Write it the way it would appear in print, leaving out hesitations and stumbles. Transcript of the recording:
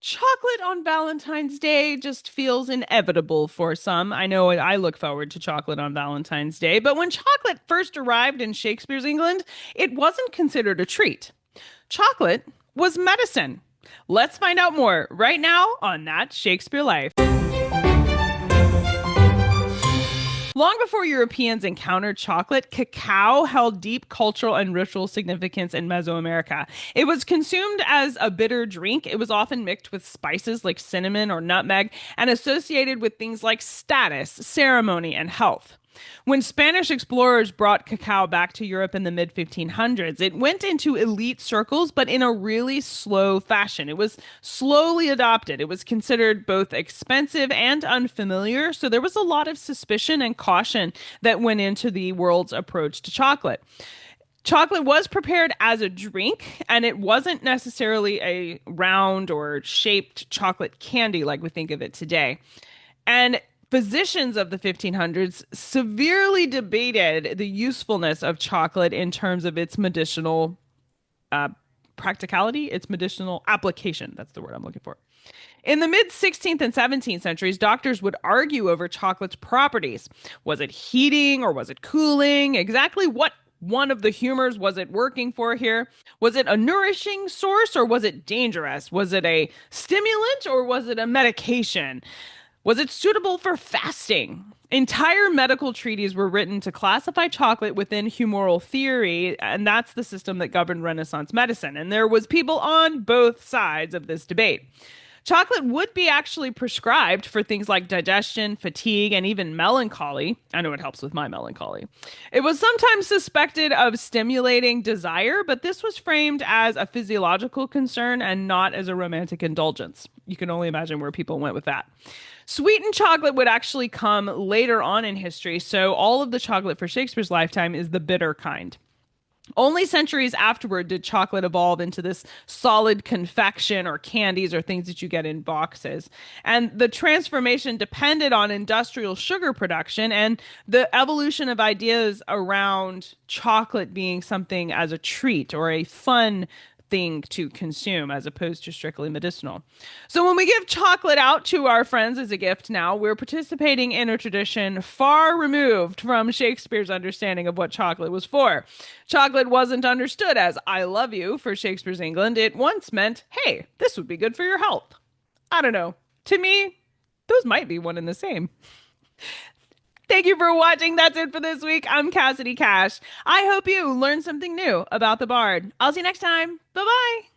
Chocolate on Valentine's Day just feels inevitable for some. I know I look forward to chocolate on Valentine's Day, but when chocolate first arrived in Shakespeare's England, it wasn't considered a treat. Chocolate was medicine. Let's find out more right now on That Shakespeare Life. Long before Europeans encountered chocolate, cacao held deep cultural and ritual significance in Mesoamerica. It was consumed as a bitter drink. It was often mixed with spices like cinnamon or nutmeg and associated with things like status, ceremony, and health. When Spanish explorers brought cacao back to Europe in the mid 1500s, it went into elite circles, but in a really slow fashion. It was slowly adopted. It was considered both expensive and unfamiliar, so there was a lot of suspicion and caution that went into the world's approach to chocolate. Chocolate was prepared as a drink, and it wasn't necessarily a round or shaped chocolate candy like we think of it today. And physicians of the 1500s severely debated the usefulness of chocolate in terms of its medicinal uh, practicality, its medicinal application. That's the word I'm looking for. In the mid 16th and 17th centuries, doctors would argue over chocolate's properties. Was it heating or was it cooling? Exactly what one of the humors was it working for here? Was it a nourishing source or was it dangerous? Was it a stimulant or was it a medication? Was it suitable for fasting? Entire medical treatises were written to classify chocolate within humoral theory, and that's the system that governed Renaissance medicine. And there was people on both sides of this debate. Chocolate would be actually prescribed for things like digestion, fatigue, and even melancholy. I know it helps with my melancholy. It was sometimes suspected of stimulating desire, but this was framed as a physiological concern and not as a romantic indulgence. You can only imagine where people went with that. Sweetened chocolate would actually come later on in history, so all of the chocolate for Shakespeare's lifetime is the bitter kind. Only centuries afterward did chocolate evolve into this solid confection or candies or things that you get in boxes. And the transformation depended on industrial sugar production and the evolution of ideas around chocolate being something as a treat or a fun thing to consume as opposed to strictly medicinal. So when we give chocolate out to our friends as a gift now, we're participating in a tradition far removed from Shakespeare's understanding of what chocolate was for. Chocolate wasn't understood as I love you for Shakespeare's England. It once meant, hey, this would be good for your health. I don't know. To me, those might be one and the same. Thank you for watching. That's it for this week. I'm Cassidy Cash. I hope you learned something new about the Bard. I'll see you next time. Bye bye.